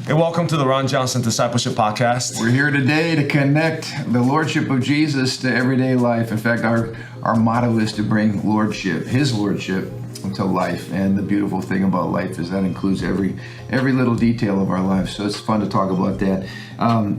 Hey, welcome to the Ron Johnson Discipleship Podcast. We're here today to connect the Lordship of Jesus to everyday life. In fact, our motto is to bring Lordship, His Lordship, to life. And the beautiful thing about life is that includes every little detail of our lives. So it's fun to talk about that.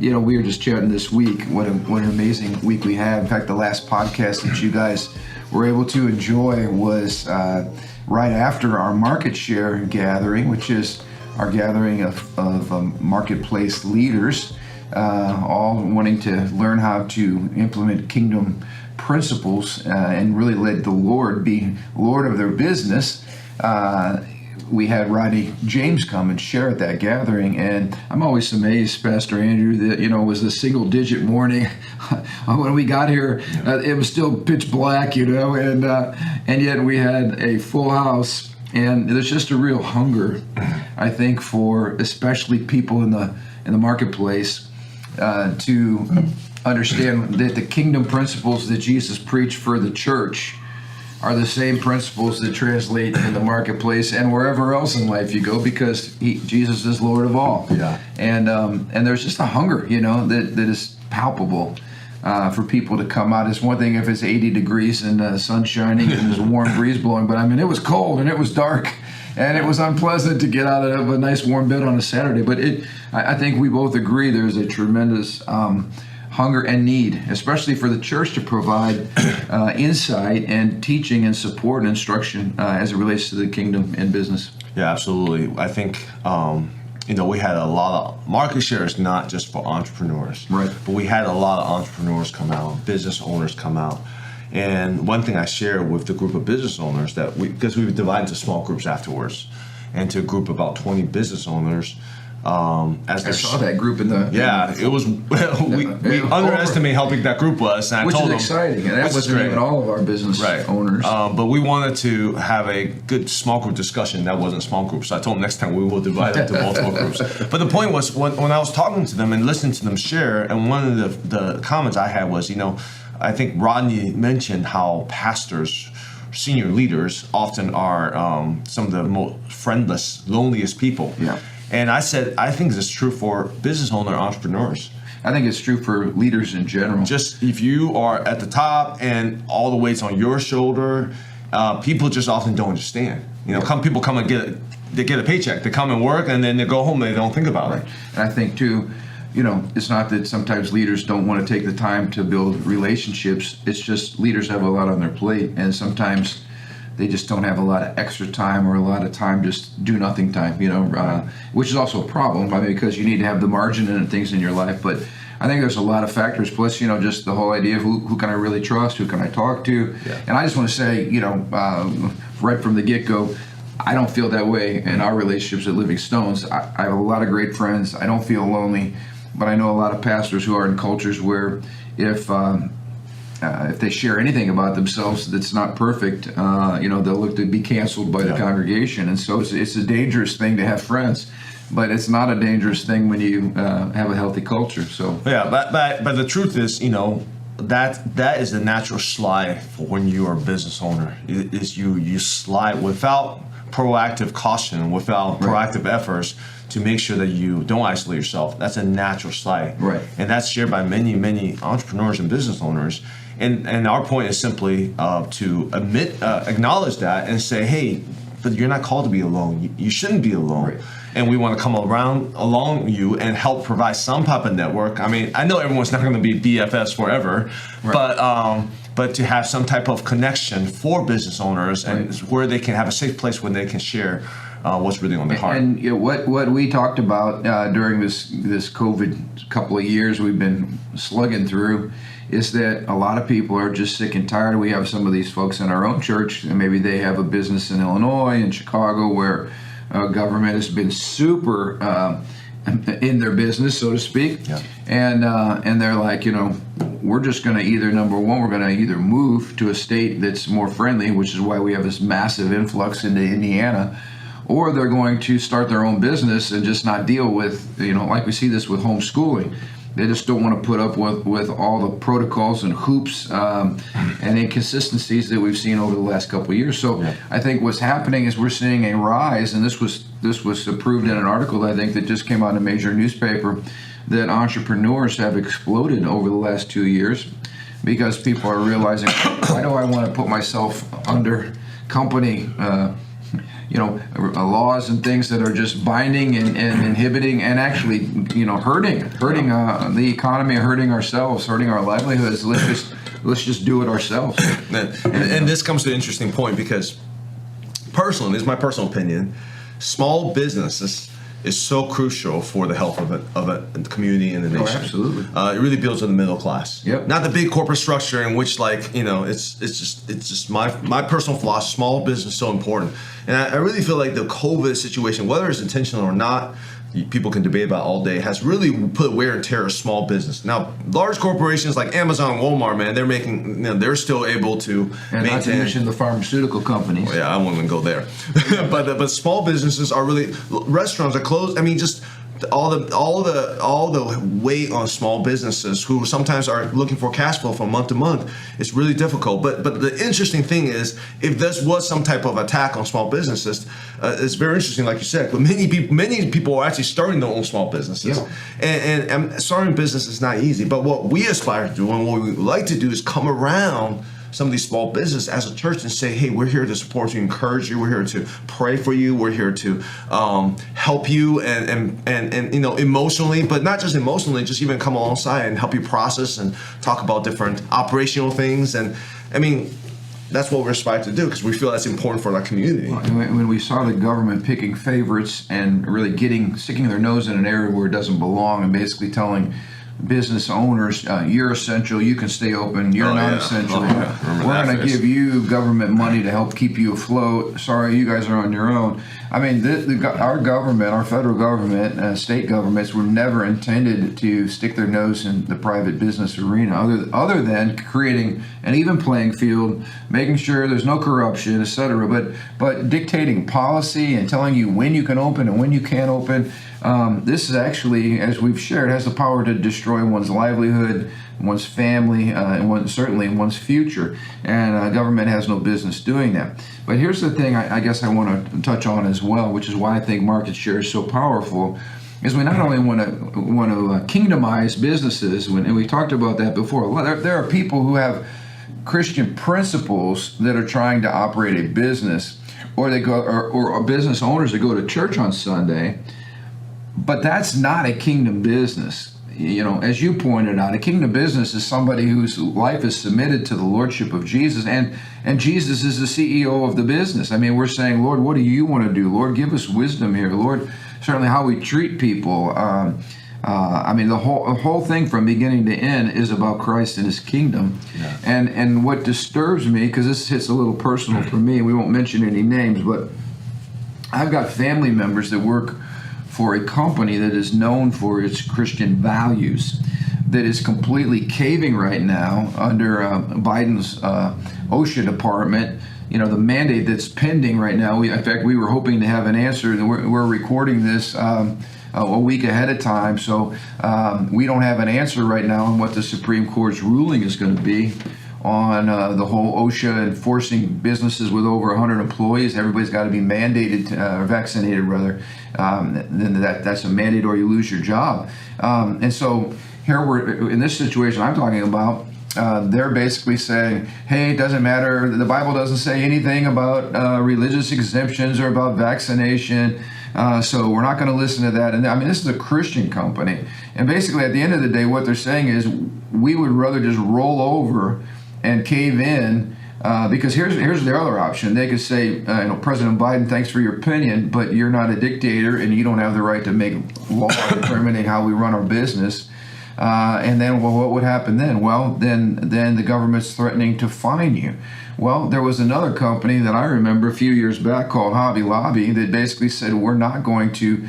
We were just chatting this week. What an amazing week we had. In fact, the last podcast that you guys were able to enjoy was right after our market share gathering, which is our gathering of marketplace leaders, all wanting to learn how to implement kingdom principles and really let the Lord be Lord of their business. We had Rodney James come and share at that gathering, and I'm always amazed, Pastor Andrew, that it was a single-digit morning. When we got here, it was still pitch black, and yet we had a full house. And there's just a real hunger, I think, for especially people in the marketplace to understand that the kingdom principles that Jesus preached for the church are the same principles that translate in the marketplace and wherever else in life you go, because Jesus is Lord of all. Yeah. And there's just a hunger, that is palpable. For people to come out. It's one thing if it's 80 degrees and the sun's shining and there's a warm breeze blowing, but it was cold and it was dark and it was unpleasant to get out of a nice warm bed on a Saturday. But I think we both agree there's a tremendous hunger and need, especially for the church, to provide insight and teaching and support and instruction as it relates to the kingdom and business. Yeah, absolutely. I think we had a lot of market shares, not just for entrepreneurs, right? But we had a lot of entrepreneurs come out, business owners come out. And one thing I shared with the group of business owners because we divided into small groups afterwards, and to a group of about 20 business owners. I saw that group in the... It was... we underestimate how big that group was. And which I told is exciting. And that wasn't even all of our business owners. But we wanted to have a good small group discussion. That wasn't small groups. So I told them next time we will divide it into multiple groups. But the point was, when I was talking to them and listening to them share, and one of the comments I had was, I think Rodney mentioned how pastors, senior leaders, often are some of the most friendless, loneliest people. Yeah. And I said, I think this is true for business owner entrepreneurs. I think it's true for leaders in general. Just if you are at the top and all the weight's on your shoulder, people just often don't understand. People come and get a paycheck. They come and work, and then they go home and they don't think about it. And I think too, it's not that sometimes leaders don't want to take the time to build relationships. It's just leaders have a lot on their plate, and sometimes they just don't have a lot of extra time or a lot of time, just do nothing time, which is also a problem, because you need to have the margin and things in your life. But I think there's a lot of factors, plus, just the whole idea of who can I really trust, who can I talk to. Yeah. And I just want to say, right from the get-go, I don't feel that way in our relationships at Living Stones. I have a lot of great friends. I don't feel lonely, but I know a lot of pastors who are in cultures where if they share anything about themselves that's not perfect, they'll look to be canceled by the congregation. And so it's a dangerous thing to have friends, but it's not a dangerous thing when you have a healthy culture. So but the truth is, that is the natural slide for when you are a business owner. Is you slide without proactive caution, without proactive efforts to make sure that you don't isolate yourself. That's a natural slide. Right. And that's shared by many, many entrepreneurs and business owners. And our point is simply to acknowledge that and say, hey, but you're not called to be alone. You shouldn't be alone. Right. And we want to come along you and help provide some type of network. I know everyone's not going to be BFFs forever, but to have some type of connection for business owners and where they can have a safe place where they can share what's really on their heart. And what we talked about during this COVID couple of years we've been slugging through is that a lot of people are just sick and tired. We have some of these folks in our own church, and maybe they have a business in Illinois and Chicago where government has been super in their business, so to speak. Yeah. And they're like, we're just going to either, number one, we're going to either move to a state that's more friendly, which is why we have this massive influx into Indiana, or they're going to start their own business and just not deal with, like we see this with homeschooling. They just don't want to put up with all the protocols and hoops and inconsistencies that we've seen over the last couple of years. So I think what's happening is we're seeing a rise, and this was this was approved in an article, I think, that just came out in a major newspaper, that entrepreneurs have exploded over the last 2 years because people are realizing, why do I want to put myself under company laws and things that are just binding and inhibiting and actually hurting the economy, hurting ourselves, hurting our livelihoods. Let's just do it ourselves. And this comes to an interesting point, because personally, this is my personal opinion, small businesses is so crucial for the health of a community and the nation. Oh, absolutely. It really builds on the middle class. Yep. Not the big corporate structure in which, it's just my personal philosophy. Small business is so important, and I really feel like the COVID situation, whether it's intentional or not, people can debate about all day, has really put wear and tear of small business. Now, large corporations like Amazon, Walmart, man, they're still able to and maintain. Not to mention the pharmaceutical companies. Well, yeah, I won't even go there. but small businesses are really, restaurants are closed. I mean, just all the weight on small businesses who sometimes are looking for cash flow from month to month. It's really difficult. But the interesting thing is, if this was some type of attack on small businesses, it's very interesting, like you said. But many people are actually starting their own small businesses, and starting a business is not easy. But what we aspire to do, and what we would like to do, is come around some of these small businesses as a church and say, hey, we're here to support you, encourage you, we're here to pray for you, we're here to help you and emotionally, but not just emotionally, just even come alongside and help you process and talk about different operational things. And I mean, that's what we're aspiring to do, because we feel that's important for our community. When we saw the government picking favorites and really sticking their nose in an area where it doesn't belong, and basically telling business owners, you're essential, you can stay open, you're not essential. We're going to give you government money to help keep you afloat. Sorry, you guys are on your own. I mean, our government, our federal government, state governments were never intended to stick their nose in the private business arena, other than creating an even playing field, making sure there's no corruption, etc. But dictating policy and telling you when you can open and when you can't open. This is actually, as we've shared, has the power to destroy one's livelihood, one's family, and certainly one's future. And government has no business doing that. But here's the thing I guess I want to touch on as well, which is why I think market share is so powerful, is we not only want to kingdomize businesses, and we talked about that before. There are people who have Christian principles that are trying to operate a business, or they go, or business owners that go to church on Sunday. But that's not a kingdom business. As you pointed out, a kingdom business is somebody whose life is submitted to the lordship of Jesus, and Jesus is the CEO of the business. I mean, we're saying, Lord, what do you want to do? Lord, give us wisdom here. Lord, certainly how we treat people. I mean, the whole thing from beginning to end is about Christ and His kingdom. Yeah. And what disturbs me, because this hits a little personal for me, we won't mention any names, but I've got family members that work for a company that is known for its Christian values, that is completely caving right now under Biden's OSHA department. The mandate that's pending right now. In fact, we were hoping to have an answer. We're recording this a week ahead of time, so we don't have an answer right now on what the Supreme Court's ruling is going to be on the whole OSHA enforcing businesses with over 100 employees. Everybody's got to be mandated, or vaccinated rather. Then that's a mandate, or you lose your job. And so here we're in this situation I'm talking about. They're basically saying, hey, it doesn't matter. The Bible doesn't say anything about religious exemptions or about vaccination. So we're not going to listen to that. And I mean, this is a Christian company. And basically at the end of the day, what they're saying is we would rather just roll over and cave in, because here's the other option. They could say, President Biden, thanks for your opinion, but you're not a dictator and you don't have the right to make law determining how we run our business. And then, what would happen then? Well, then the government's threatening to fine you. Well, there was another company that I remember a few years back called Hobby Lobby that basically said, we're not going to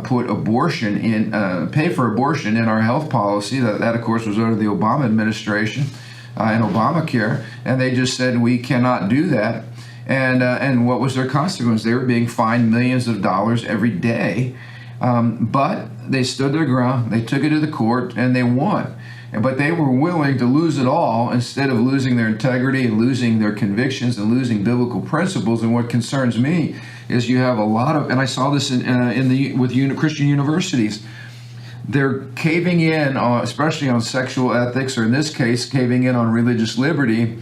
put abortion pay for abortion in our health policy. That of course was under the Obama administration and Obamacare, and they just said we cannot do that. And what was their consequence? They were being fined millions of dollars every day, but they stood their ground. They took it to the court and they won. But they were willing to lose it all instead of losing their integrity and losing their convictions and losing biblical principles. And what concerns me is you have a lot of, and I saw this with Christian universities. They're caving in, especially on sexual ethics, or in this case, caving in on religious liberty,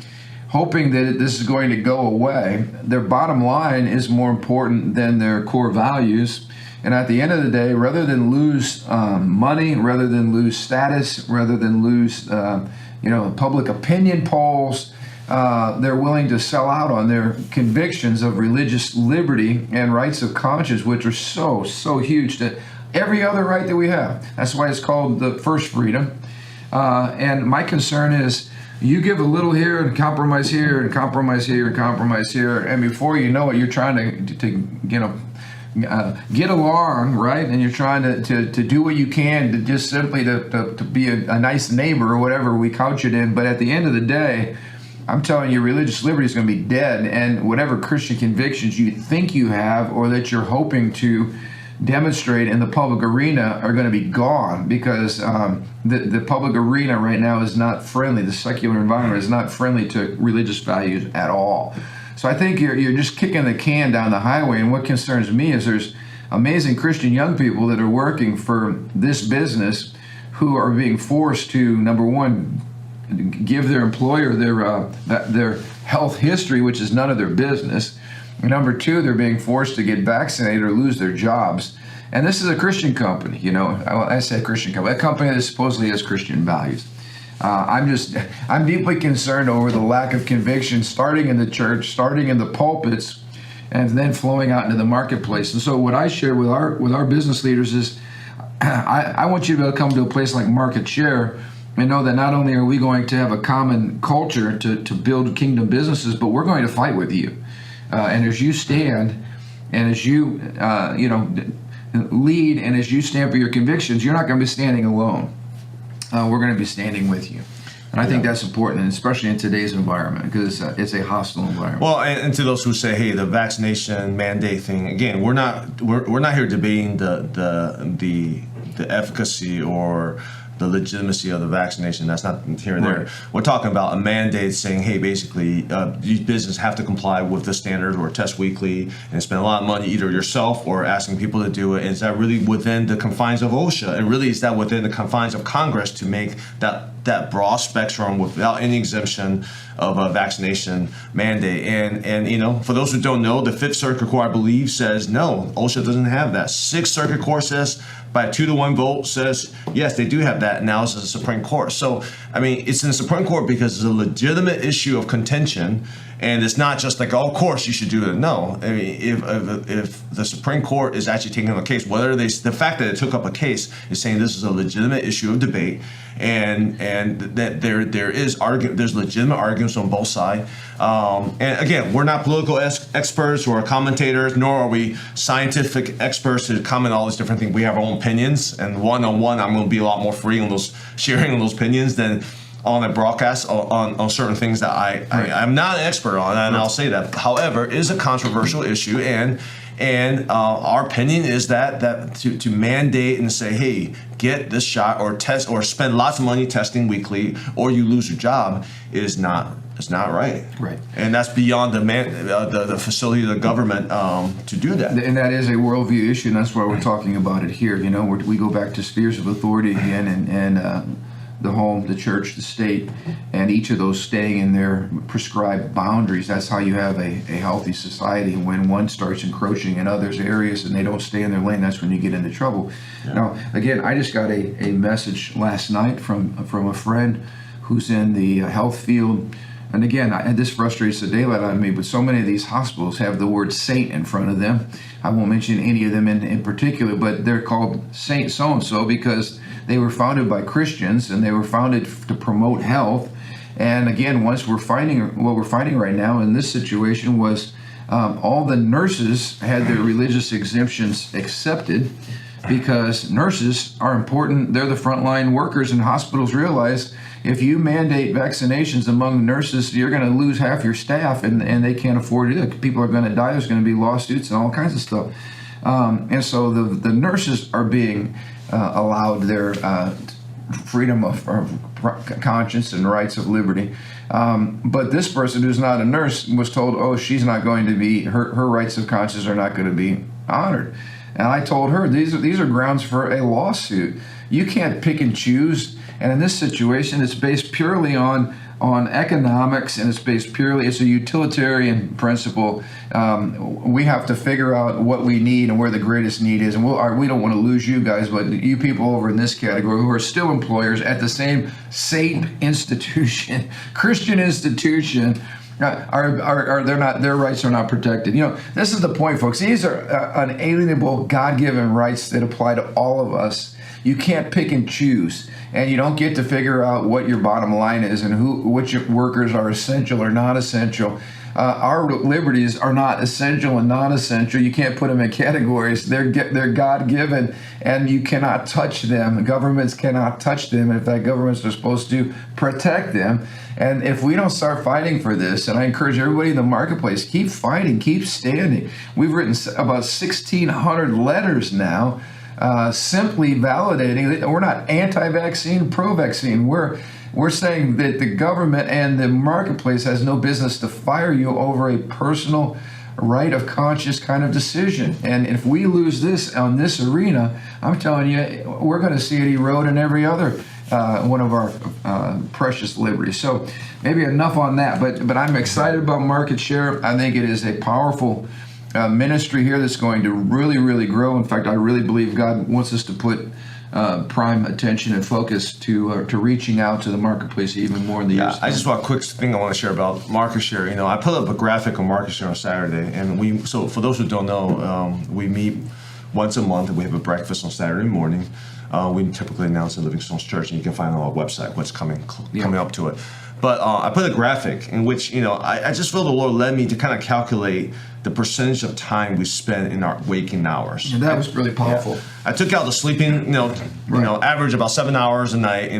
hoping that this is going to go away. Their bottom line is more important than their core values. And at the end of the day, rather than lose money, rather than lose status, rather than lose public opinion polls, they're willing to sell out on their convictions of religious liberty and rights of conscience, which are so huge to every other right that we have. That's why it's called the first freedom. And my concern is, you give a little here and compromise here and compromise here and compromise here, and before you know it, you're trying to get along, right? And you're trying to do what you can to just simply to be a nice neighbor, or whatever we couch it in. But at the end of the day, I'm telling you, religious liberty is going to be dead, and whatever Christian convictions you think you have or that you're hoping to demonstrate in the public arena are going to be gone, because the public arena right now is not friendly. The secular environment is not friendly to religious values at all. So I think you're just kicking the can down the highway. And what concerns me is there's amazing Christian young people that are working for this business who are being forced to, number one, give their employer their health history, which is none of their business. Number two, they're being forced to get vaccinated or lose their jobs. And this is a Christian company, I say Christian company, a company that supposedly has Christian values. I'm deeply concerned over the lack of conviction, starting in the church, starting in the pulpits, and then flowing out into the marketplace. And so what I share with our business leaders is, I want you to be able to come to a place like Market Share and know that not only are we going to have a common culture to build kingdom businesses, but we're going to fight with you. And as you stand, and as you lead, and as you stand for your convictions, you're not going to be standing alone. We're going to be standing with you. And I think that's important, especially in today's environment, because it's a hostile environment. Well, and to those who say, "Hey, the vaccination mandate thing," again, we're not here debating the efficacy or the legitimacy of the vaccination. That's not here and there. Right. We're talking about a mandate saying, hey, basically, these businesses have to comply with the standard or test weekly and spend a lot of money either yourself or asking people to do it. Is that really within the confines of OSHA? And really, is that within the confines of Congress to make that broad spectrum without any exemption of a vaccination mandate? And for those who don't know, the Fifth Circuit Court, I believe, says no, OSHA doesn't have that. Sixth Circuit Court says, by a 2-to-1 vote, says yes, they do have that. Now it's the Supreme Court. So it's in the Supreme Court because it's a legitimate issue of contention, and it's not just like, oh, of course you should do it. No, if the Supreme Court is actually taking up a case, the fact that it took up a case is saying this is a legitimate issue of debate, and that there's legitimate arguments on both sides. And again, we're not political experts or commentators, nor are we scientific experts to comment on all these different things. We have our own opinions, and one-on-one, I'm going to be a lot more free on those sharing those opinions than on a broadcast on certain things that I'm not an expert on, and I'll say that. However, it is a controversial issue, and our opinion is that to mandate and say, hey, get this shot or test or spend lots of money testing weekly, or you lose your job, is not. It's not right. Right. And that's beyond the facility of the government to do that. And that is a worldview issue, and that's why we're talking about it here. We go back to spheres of authority again, and the home, the church, the state, and each of those staying in their prescribed boundaries. That's how you have a healthy society. When one starts encroaching in others' areas and they don't stay in their lane, that's when you get into trouble. Yeah. Now, again, I just got a message last night from a friend who's in the health field. And again, this frustrates the daylight out of me, but so many of these hospitals have the word saint in front of them. I won't mention any of them in particular, but they're called Saint so-and-so because they were founded by Christians, and they were founded to promote health. And again, what we're finding right now in this situation was all the nurses had their religious exemptions accepted, because nurses are important. They're the frontline workers, and hospitals realize if you mandate vaccinations among nurses, you're going to lose half your staff, and they can't afford to do it. People are going to die. There's going to be lawsuits and all kinds of stuff. And so the nurses are being allowed their freedom of conscience and rights of liberty. But this person who's not a nurse was told, oh, she's not going to be, her rights of conscience are not going to be honored. And I told her, these are grounds for a lawsuit. You can't pick and choose. And in this situation, it's based purely on economics, and it's a utilitarian principle. We have to figure out what we need and where the greatest need is. And we don't want to lose you guys, but you people over in this category who are still employers at the same Satan institution, Christian institution, their rights are not protected. This is the point, folks. These are unalienable, God-given rights that apply to all of us. You can't pick and choose, and you don't get to figure out what your bottom line is and which workers are essential or not essential. Our liberties are not essential and non-essential. You can't put them in categories. They're God-given, and you cannot touch them. Governments cannot touch them. In fact, governments are supposed to protect them. And if we don't start fighting for this, and I encourage everybody in the marketplace, keep fighting, keep standing. We've written about 1,600 letters now, simply validating that we're not anti-vaccine, pro-vaccine. We're saying that the government and the marketplace has no business to fire you over a personal right of conscience kind of decision. And if we lose this on this arena, I'm telling you, we're going to see it erode in every other one of our precious liberties. So maybe enough on that. But I'm excited about market share. I think it is a powerful ministry here that's going to really, really grow. In fact, I really believe God wants us to put prime attention and focus to reaching out to the marketplace even more in the years. I just want a quick thing I want to share about market share. I put up a graphic on market share on Saturday, and so for those who don't know, we meet once a month, and we have a breakfast on Saturday morning. We typically announce at Livingstone's Church, and you can find on our website what's coming up to it. But I put a graphic in which, I just feel the Lord led me to kind of calculate the percentage of time we spend in our waking hours. And that was really powerful. Yeah. I took out the sleeping, average about 7 hours a night,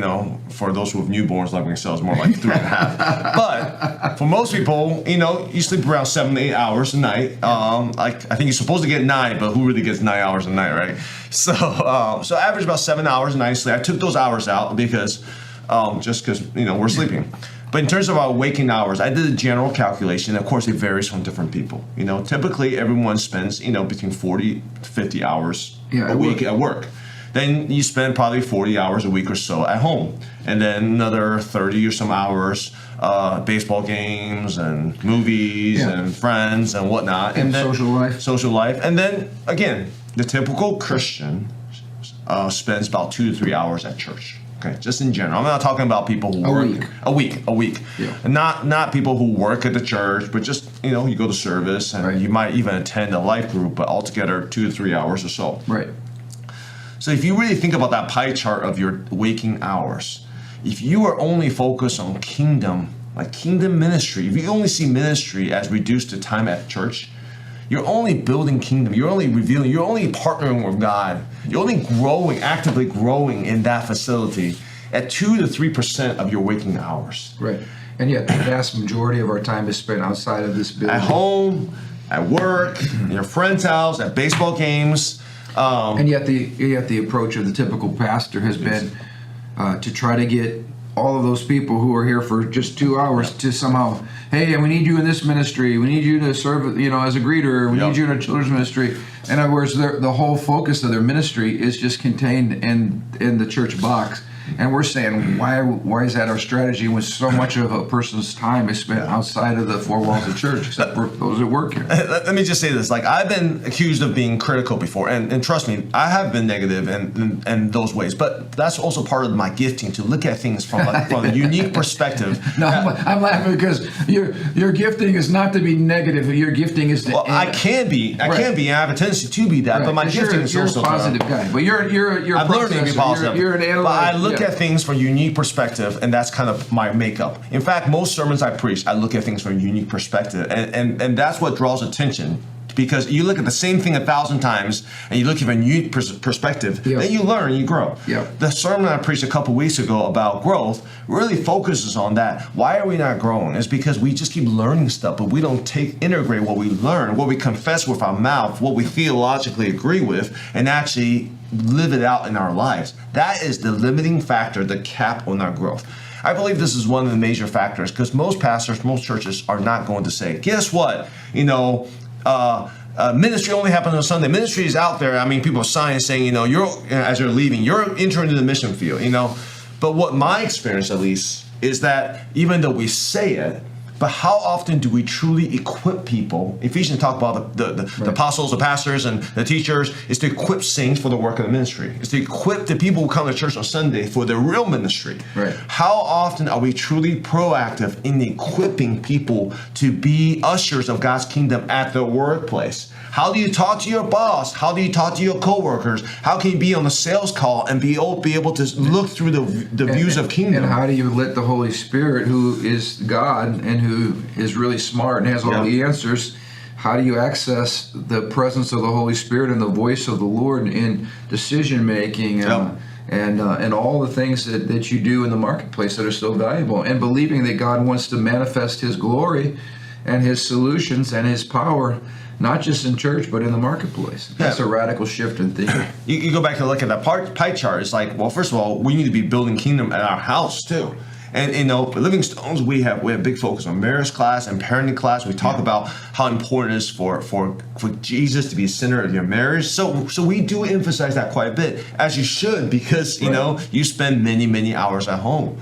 for those who have newborns like myself, more like 3.5. But for most people, you sleep around 7 to 8 hours a night. I think you're supposed to get 9, but who really gets 9 hours a night, right? So average about 7 hours a night sleep. I took those hours out because we're sleeping. But in terms of our waking hours, I did a general calculation. Of course, it varies from different people. Typically everyone spends, between 40 to 50 hours a week at work. Then you spend probably 40 hours a week or so at home. And then another 30 or some hours, baseball games and movies and friends and whatnot. And then social life. And then, again, the typical Christian spends about 2 to 3 hours at church. Okay, just in general. I'm not talking about people who work a week. Yeah. And not people who work at the church, but just you go to service and you might even attend a life group, but altogether 2 to 3 hours or so. Right. So if you really think about that pie chart of your waking hours, if you are only focused on kingdom ministry, if you only see ministry as reduced to time at church, you're only building kingdom. You're only revealing. You're only partnering with God. You're only actively growing in that facility at 2 to 3% of your waking hours. Right. And yet the vast majority of our time is spent outside of this building. At home, at work, in your friend's house, at baseball games. And yet the approach of the typical pastor has been to try to get all of those people who are here for just 2 hours to somehow, hey, we need you in this ministry. We need you to serve, as a greeter. We need you in a children's ministry. In other words, the whole focus of their ministry is just contained in the church box. And we're saying, why is that our strategy when so much of a person's time is spent outside of the four walls of church, except for those that work here? Let me just say this. I've been accused of being critical before, and trust me, I have been negative in those ways. But that's also part of my gifting, to look at things from a unique perspective. No, I'm laughing because your gifting is not to be negative. Your gifting is to... Well, I can be. I have a tendency to be that, but my gifting is also... You're a positive guy. But you're I've learned to be positive. You're an analyst. But I look at things from a unique perspective, and that's kind of my makeup. In fact, most sermons I preach, I look at things from a unique perspective, and that's what draws attention Because you look at the same thing 1,000 times and you look at a new perspective, then you learn, you grow. The sermon I preached a couple weeks ago about growth really focuses on that. Why are we not growing? It's because we just keep learning stuff, but we don't integrate what we learn, what we confess with our mouth, what we theologically agree with, and actually live it out in our lives. That is the limiting factor, the cap on our growth. I believe this is one of the major factors because most pastors, most churches are not going to say, guess what? Ministry only happens on Sunday. Ministry is out there. I mean, people are signing saying, you're as you're leaving, you're entering the mission field, But what my experience, at least, is that even though we say it, but how often do we truly equip people? Ephesians talk about the apostles, the pastors, and the teachers, is to equip saints for the work of the ministry. It's to equip the people who come to church on Sunday for their real ministry. How often are we truly proactive in equipping people to be ushers of God's kingdom at their workplace? How do you talk to your boss? How do you talk to your coworkers? How can you be on a sales call and be able to look through the views of kingdom? And how do you let the Holy Spirit, who is God and who is really smart and has all the answers, how do you access the presence of the Holy Spirit and the voice of the Lord in decision making and all the things that you do in the marketplace that are so valuable, and believing that God wants to manifest His glory and His solutions and His power, not just in church, but in the marketplace. That's a radical shift in thinking. You go back and look at that pie chart. It's like, well, first of all, we need to be building kingdom at our house too. And Living Stones, we have big focus on marriage class and parenting class. We talk about how important it is for Jesus to be the center of your marriage. So we do emphasize that quite a bit, as you should, because you spend many hours at home.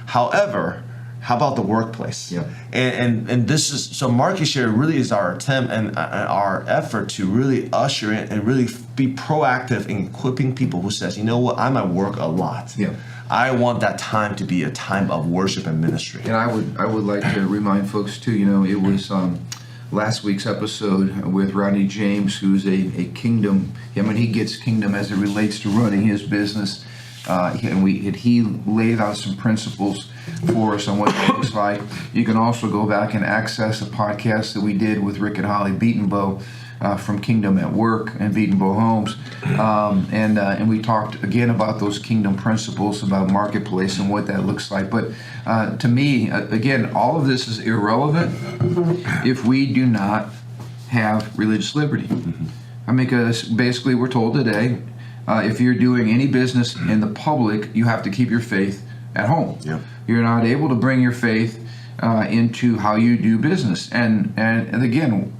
However, how about the workplace? And this is, so market share really is our attempt and our effort to really usher in and really be proactive in equipping people who says, you know what, I'm at work a lot. I want that time to be a time of worship and ministry. And I would like to remind folks too, it was last week's episode with Rodney James, who's a kingdom. He gets kingdom as it relates to running his business. He laid out some principles for us on what that looks like. You can also go back and access a podcast that we did with Rick and Holly Beatonbow from Kingdom at Work and Beatonbow Homes, and we talked again about those kingdom principles, about marketplace and what that looks like. But to me, again, all of this is irrelevant if we do not have religious liberty. Because basically we're told today, if you're doing any business in the public, you have to keep your faith at home. You're not able to bring your faith into how you do business. And again,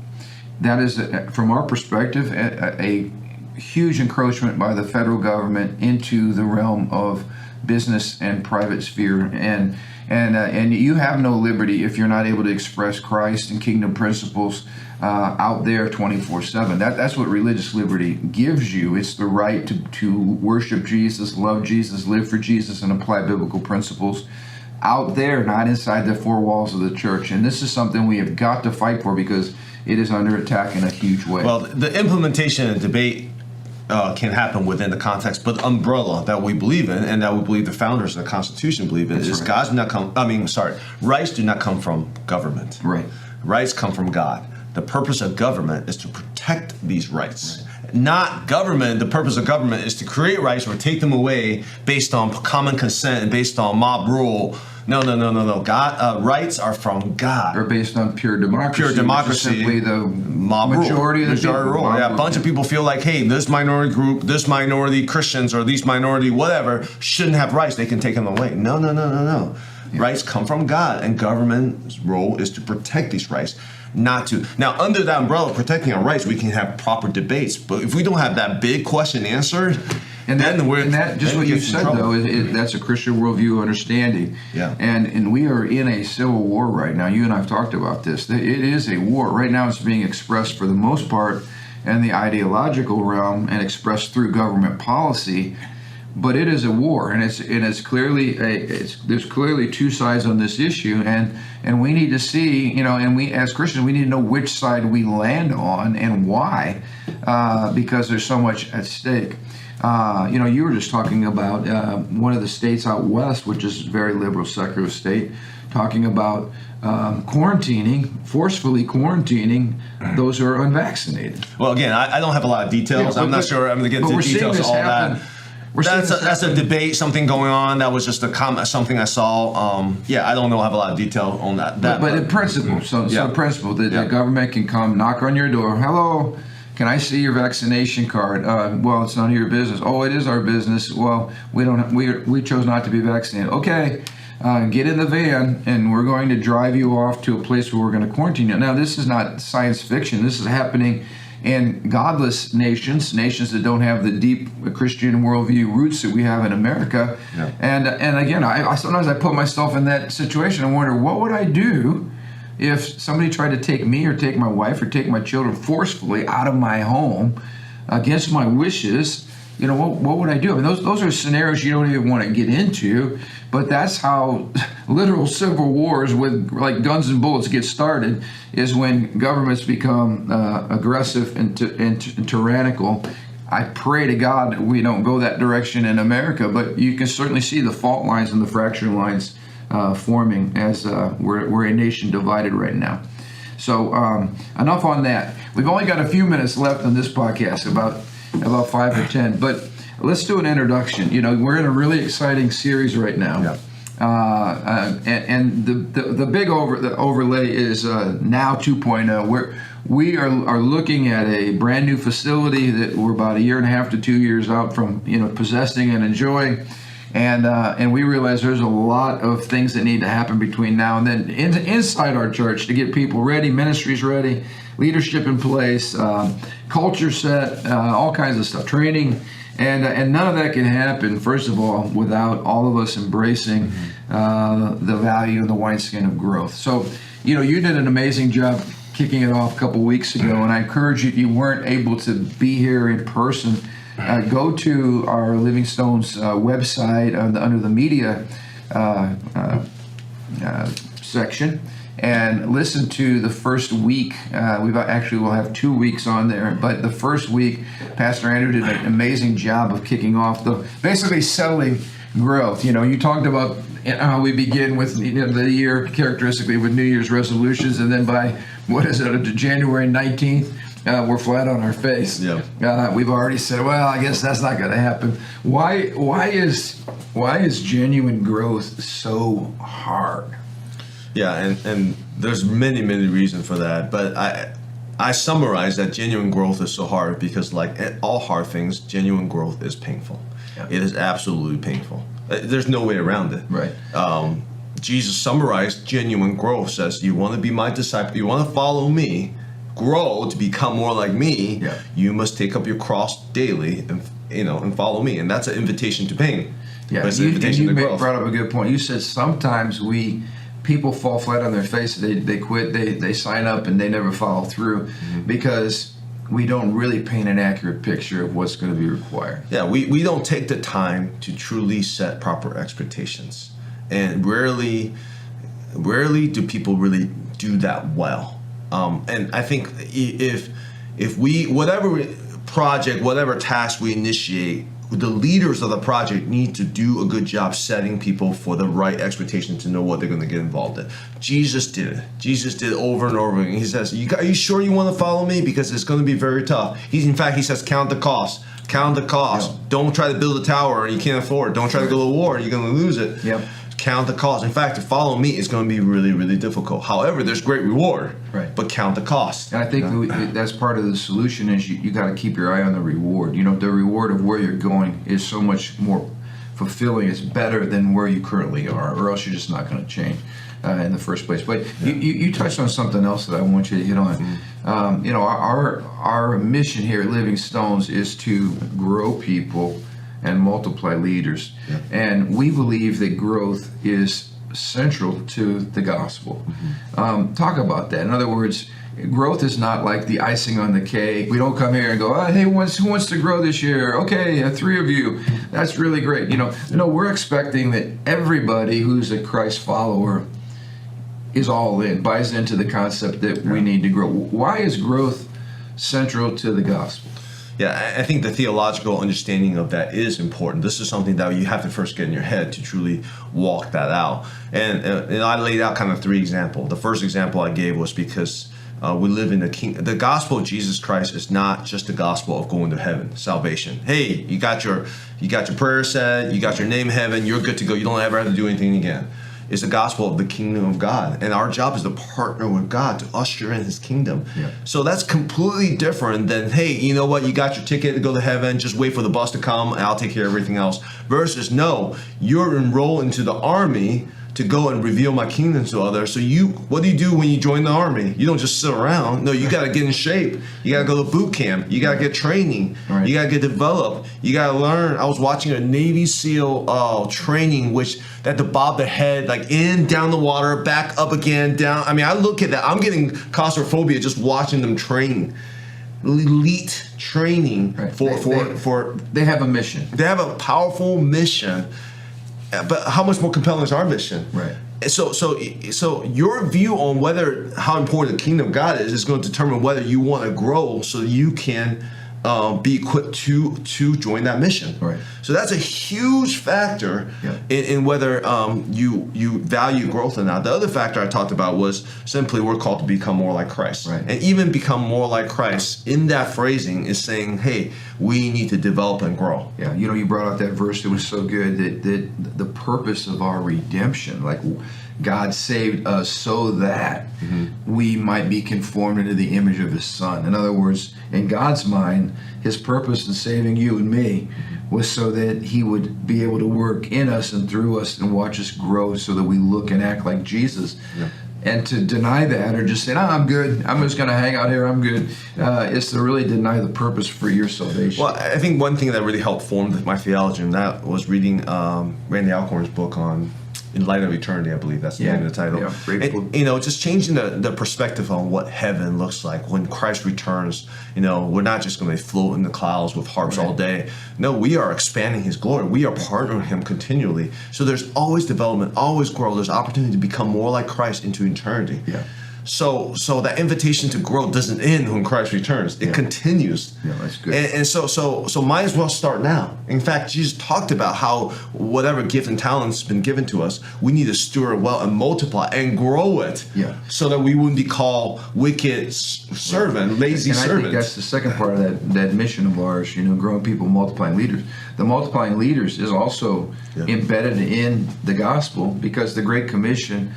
that is, from our perspective, a huge encroachment by the federal government into the realm of business and private sphere. And you have no liberty if you're not able to express Christ and kingdom principles out there 24/7. That's what religious liberty gives you. It's the right to worship Jesus, love Jesus, live for Jesus, and apply biblical principles out there, not inside the four walls of the church. And this is something we have got to fight for, because it is under attack in a huge way. Well, the implementation and debate can happen within the context, but the umbrella that we believe in, and that we believe the founders of the Constitution believe in, is rights do not come from government. Rights come from God. The purpose of government is to protect these rights. Not government. The purpose of government is to create rights or take them away based on common consent and based on mob rule. No. God, rights are from God. They're based on pure democracy. Pure democracy. Simply the mob majority rule. Of the majority rule. A bunch of people feel like, hey, this minority group, this minority Christians, or these minority whatever shouldn't have rights. They can take them away. No. Rights come from God, and government's role is to protect these rights. Not to. Now, under that umbrella of protecting our rights, we can have proper debates. But if we don't have that big question answered, just what you said, though, that's a Christian worldview understanding. And we are in a civil war right now. You and I have talked about this. It is a war. Right now it's being expressed for the most part in the ideological realm and expressed through government policy. But it is a war, and it's clearly there's clearly two sides on this issue, and we need to see, and we as Christians, we need to know which side we land on and why, because there's so much at stake. You were just talking about one of the states out west, which is a very liberal secular state, talking about forcefully quarantining those who are unvaccinated. Well, again, I don't have a lot of details. I'm not sure I'm going to get into the details of all that. That's a debate, something going on. That was just a comment, something I saw. I don't have a lot of detail on that. But in principle, so principle, the government can come knock on your door. Hello, can I see your vaccination card? Well, it's none of your business. Oh, it is our business. Well, we chose not to be vaccinated. Okay. Get in the van, and we're going to drive you off to a place where we're going to quarantine you. Now, this is not science fiction. This is happening in godless nations that don't have the deep Christian worldview roots that we have in America. Yeah. And again, I sometimes I put myself in that situation and wonder, what would I do if somebody tried to take me or take my wife or take my children forcefully out of my home against my wishes? What would I do? I mean, those are scenarios you don't even want to get into, but that's how literal civil wars with like guns and bullets get started, is when governments become aggressive and tyrannical. I pray to God that we don't go that direction in America, but you can certainly see the fault lines and the fracturing lines forming as we're a nation divided right now. So enough on that. We've only got a few minutes left on this podcast, about 5 or 10, but let's do an introduction. We're in a really exciting series right now. Yeah. And the big overlay is Now 2.0, where we are looking at a brand new facility that we're about 1.5 to 2 years out from possessing and enjoying. And we realize there's a lot of things that need to happen between now and then inside our church to get people ready, ministries ready, leadership in place, culture set, all kinds of stuff, training, and none of that can happen, first of all, without all of us embracing the value and the wineskin of growth. So, you did an amazing job kicking it off a couple weeks ago, and I encourage you, if you weren't able to be here in person, go to our Living Stones website under the media section and listen to the first week. We'll have 2 weeks on there, but the first week, Pastor Andrew did an amazing job of kicking off basically settling growth. You talked about how we begin with the year characteristically with New Year's resolutions, and then by January 19th. We're flat on our face. Yeah. We've already said, well, I guess that's not going to happen. Why is genuine growth so hard? Yeah, and there's many reasons for that. But I summarize that genuine growth is so hard because, like all hard things, genuine growth is painful. Yeah. It is absolutely painful. There's no way around it. Right. Jesus summarized genuine growth, says, you want to be my disciple, you want to follow me, grow to become more like me, you must take up your cross daily and follow me. And that's an invitation to pain. Yeah, you brought up a good point. You said sometimes people fall flat on their face, they quit, they sign up and they never follow through because we don't really paint an accurate picture of what's going to be required. Yeah, we don't take the time to truly set proper expectations. And rarely do people really do that well. And I think if we, whatever project, whatever task we initiate, the leaders of the project need to do a good job setting people for the right expectation to know what they're going to get involved in. Jesus did it. Jesus did it over and over again. He says, are you sure you want to follow me? Because it's going to be very tough. He says, count the cost. Count the cost. Yep. Don't try to build a tower and you can't afford it. Don't try to go to war and you're going to lose it. Yep. Count the cost. In fact, to follow me is going to be really difficult. However, there's great reward, right? But count the cost. And I think that's part of the solution is you got to keep your eye on the reward. The reward of where you're going is so much more fulfilling. It's better than where you currently are, or else you're just not going to change in the first place. But you touched on something else that I want you to hit on. Our mission here at Living Stones is to grow people and multiply leaders. Yeah. And we believe that growth is central to the gospel. Mm-hmm. Talk about that. In other words, growth is not like the icing on the cake. We don't come here and go, hey, who wants to grow this year? Okay, 3 of you. That's really great. No, we're expecting that everybody who's a Christ follower is all in, buys into the concept that we need to grow. Why is growth central to the gospel? Yeah, I think the theological understanding of that is important. This is something that you have to first get in your head to truly walk that out. And I laid out kind of 3 examples. The first example I gave was because we live in the king. The gospel of Jesus Christ is not just the gospel of going to heaven, salvation. Hey, you got your prayer said, you got your name in heaven, you're good to go. You don't ever have to do anything again. It's the gospel of the kingdom of God. And our job is to partner with God to usher in his kingdom. Yeah. So that's completely different than, hey, you know what? You got your ticket to go to heaven. Just wait for the bus to come and I'll take care of everything else. Versus, no, you're enrolled into the army to go and reveal my kingdom to others. So what do you do when you join the army? You don't just sit around. No, you got to get in shape. You got to go to boot camp. You got to get training. Right. You got to get developed. You got to learn. I was watching a Navy SEAL training, which they had to bob their head like in, down the water, back up again, down. I mean, I look at that. I'm getting claustrophobia just watching them train. Elite training. Right. for they have a mission. They have a powerful mission. But how much more compelling is our mission? Right. So your view on how important the kingdom of God is going to determine whether you want to grow so you can be equipped to join that mission. Right. So that's a huge factor in whether you value growth or not. The other factor I talked about was simply we're called to become more like Christ. Right. And even become more like Christ in that phrasing is saying, hey, we need to develop and grow. Yeah, you brought out that verse that was so good, that the purpose of our redemption, like God saved us so that we might be conformed into the image of his son. In other words, in God's mind, his purpose in saving you and me was so that he would be able to work in us and through us and watch us grow so that we look and act like Jesus. Yeah. And to deny that or just say, no, I'm good, I'm just going to hang out here, I'm good, is to really deny the purpose for your salvation. Well, I think one thing that really helped form my theology, and that was reading Randy Alcorn's book on In Light of Eternity, I believe that's the name of the title. Yeah, great book. And, just changing the perspective on what heaven looks like when Christ returns. We're not just going to float in the clouds with harps all day. No, we are expanding his glory. We are partnering with him continually. So there's always development, always growth. There's opportunity to become more like Christ into eternity. Yeah. So that invitation to grow doesn't end when Christ returns. It continues. Yeah, that's good. And so might as well start now. In fact, Jesus talked about how whatever gift and talents has been given to us, we need to steward well and multiply and grow it. Yeah. So that we wouldn't be called wicked servant, lazy servants. I think that's the second part of that mission of ours, growing people, multiplying leaders. The multiplying leaders is also embedded in the gospel, because the Great Commission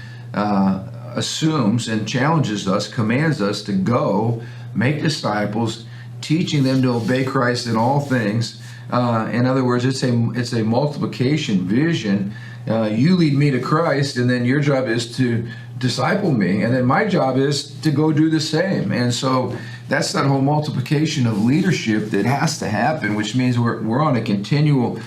assumes and challenges us, commands us to go make disciples, teaching them to obey Christ in all things. In other words, it's a multiplication vision. You lead me to Christ, and then your job is to disciple me, and then my job is to go do the same. And so that's that whole multiplication of leadership that has to happen, which means we're on a continual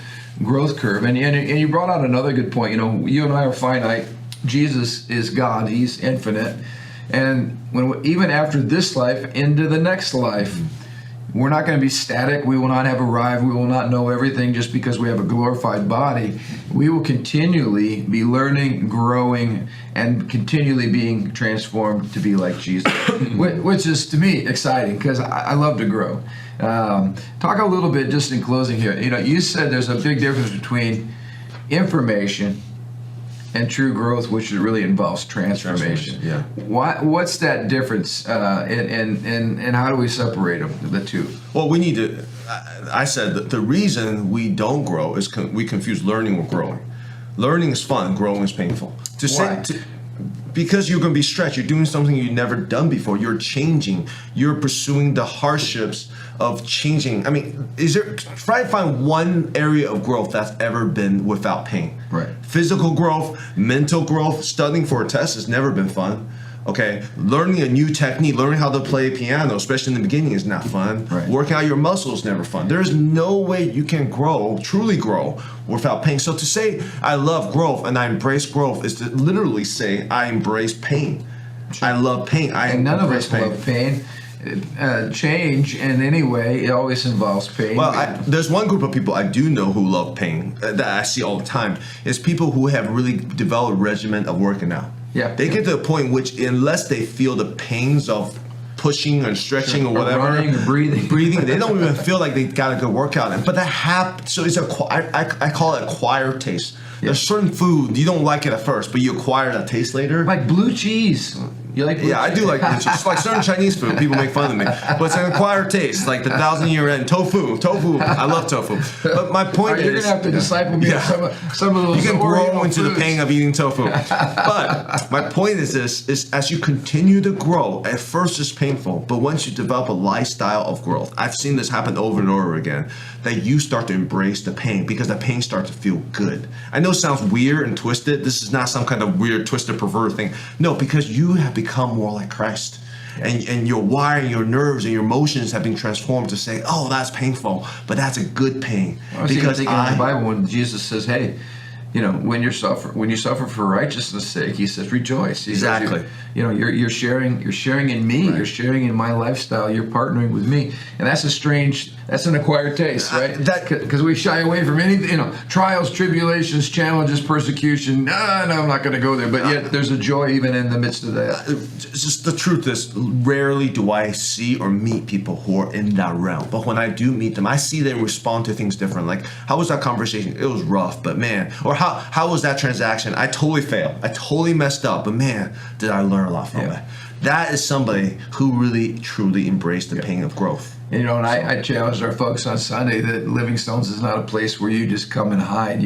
growth curve. And you brought out another good point. You and I are finite. Jesus is God. He's infinite. And even after this life, into the next life, we're not going to be static. We will not have arrived. We will not know everything just because we have a glorified body. We will continually be learning, growing, and continually being transformed to be like Jesus, which is, to me, exciting, because I love to grow. Talk a little bit, just in closing here. You said there's a big difference between information and true growth, which really involves transformation. Yeah. What's that difference, and how do we separate them, the two? Well, we need to. I said that the reason we don't grow is we confuse learning with growing. Learning is fun. Growing is painful. Why? Because you're going to be stretched. You're doing something you've never done before. You're changing. You're pursuing the hardships of changing. I mean, try to find one area of growth that's ever been without pain. Right. Physical growth, mental growth, studying for a test has never been fun. Okay, learning a new technique, learning how to play piano, especially in the beginning, is not fun. Right. Working out your muscles is never fun. There's no way you can grow, truly grow, without pain. So to say I love growth and I embrace growth is to literally say I embrace pain. I love pain. And none of us love pain. Change in any way, it always involves pain. Well, there's one group of people I do know who love pain that I see all the time. It's people who have really developed a regimen of working out. Yeah. They get to a point in which, unless they feel the pains of pushing or stretching or whatever, running or breathing, they don't even feel like they got a good workout in. But that happens. So it's I call it acquired taste. There's certain food you don't like it at first, but you acquire that taste later. Like blue cheese. You like blue cheese? I do like blue cheese. It's like certain Chinese food. People make fun of me, but it's an acquired taste. Like the 1,000-year end tofu. I love tofu. But my point is, you're gonna have to disciple me on some of those. You can grow into foods. the pain of eating tofu. But my point is this: is as you continue to grow, at first it's painful, but once you develop a lifestyle of growth, I've seen this happen over and over again. That you start to embrace the pain because the pain starts to feel good. I know it sounds weird and twisted. This is not some kind of weird, twisted, perverted thing. No, because you have become more like Christ. And your wiring, your nerves, and your emotions have been transformed to say, oh, that's painful, but that's a good pain. I was thinking in the Bible when Jesus says, hey, when you suffer for righteousness' sake, he says, rejoice. He exactly. Says, you're sharing in me. Right. You're sharing in my lifestyle. You're partnering with me, and that's an acquired taste, right? Because we shy away from anything, trials, tribulations, challenges, persecution. No, I'm not going to go there. But yet, there's a joy even in the midst of that. Just the truth is, rarely do I see or meet people who are in that realm. But when I do meet them, I see them respond to things different. Like, how was that conversation? It was rough, but man. Or how was that transaction? I totally failed. I totally messed up, but man, did I learn a lot from it. That is somebody who really, truly embraced the pain of growth. And I challenged our folks on Sunday that Living Stones is not a place where you just come and hide.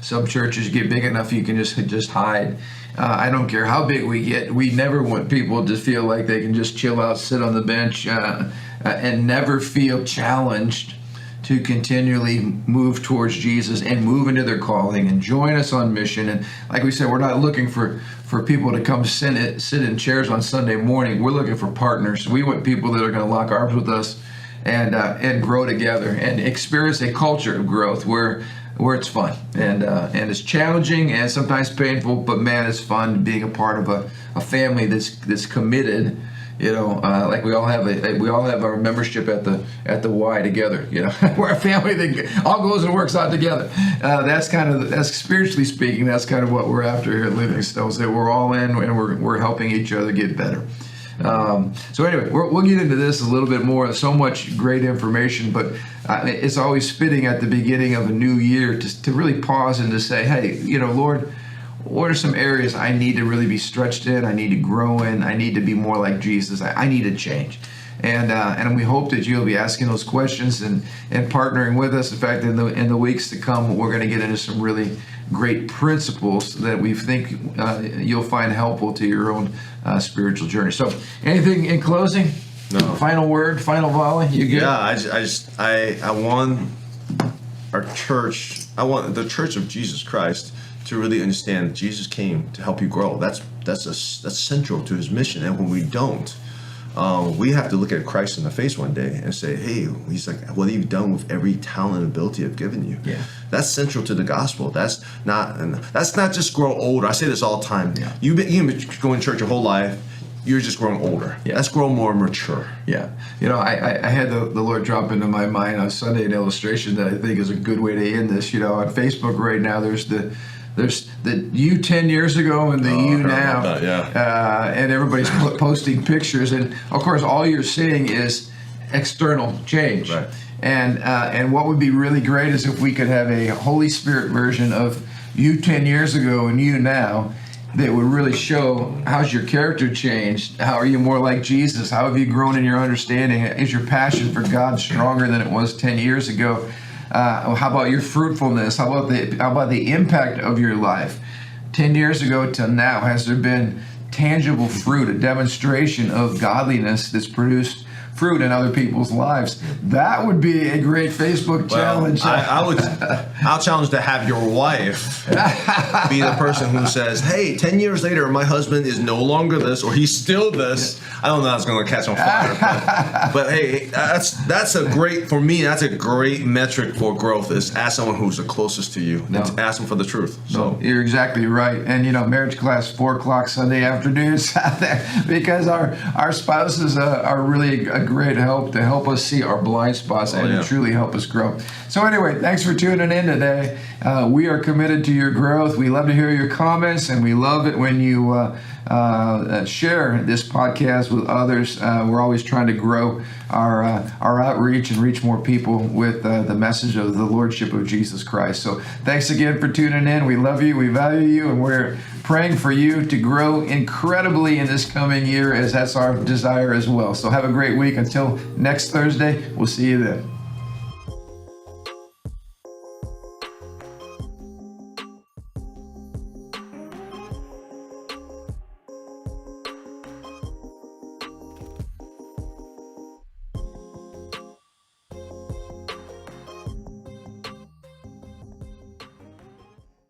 Some churches get big enough you can just hide. I don't care how big we get. We never want people to feel like they can just chill out, sit on the bench, and never feel challenged to continually move towards Jesus and move into their calling and join us on mission. And like we said, we're not looking for people to come sit in chairs on Sunday morning. We're looking for partners. We want people that are going to lock arms with us and grow together and experience a culture of growth where it's fun and it's challenging and sometimes painful, but man, it's fun being a part of a family that's committed. Like we all have our membership at the Y together. We're a family that all goes and works out together. That's spiritually speaking, that's kind of what we're after here at Living Stones. That we're all in and we're helping each other get better. So anyway, we'll get into this a little bit more. So much great information, but it's always fitting at the beginning of a new year to really pause and to say, hey, Lord, what are some areas I need to really be stretched in? I need to grow in. I need to be more like Jesus. I need to change. And we hope that you'll be asking those questions and partnering with us. In fact, in the weeks to come, we're going to get into some really great principles that we think you'll find helpful to your own spiritual journey. So, anything in closing? No. Final word, final volley? You good? Yeah, I want our church. I want the Church of Jesus Christ to really understand that Jesus came to help you grow. That's central to his mission. And when we don't, we have to look at Christ in the face one day and say, hey, he's like, what have you done with every talent and ability I've given you? Yeah. That's central to the gospel. That's not just grow older. I say this all the time. Yeah. You've been going to church your whole life. You're just growing older. Yeah. Let's grow more mature. Yeah. I had the Lord drop into my mind on Sunday an illustration that I think is a good way to end this. On Facebook right now, there's the you 10 years ago and the you now. And everybody's posting pictures. And, of course, all you're seeing is external change. Right. And what would be really great is if we could have a Holy Spirit version of you 10 years ago and you now that would really show how's your character changed, how are you more like Jesus, how have you grown in your understanding, is your passion for God stronger than it was 10 years ago, how about your fruitfulness, how about the impact of your life 10 years ago till now, has there been tangible fruit, a demonstration of godliness that's produced fruit in other people's lives? That would be a great Facebook challenge. I'll challenge to have your wife be the person who says, hey, 10 years later, my husband is no longer this, or he's still this. I don't know how it's going to catch on fire. But hey, that's a great metric for growth, is ask someone who's the closest to you. No. And ask them for the truth. So you're exactly right. And marriage class 4:00 Sunday afternoons out there, because our spouses are really a great help to help us see our blind spots and to truly help us grow. So anyway, thanks for tuning in today. We are committed to your growth. We love to hear your comments, and we love it when you share this podcast with others. We're always trying to grow our outreach and reach more people with the message of the Lordship of Jesus Christ. So thanks again for tuning in. We love you, we value you, and we're praying for you to grow incredibly in this coming year, as that's our desire as well. So have a great week. Until next Thursday, we'll see you then.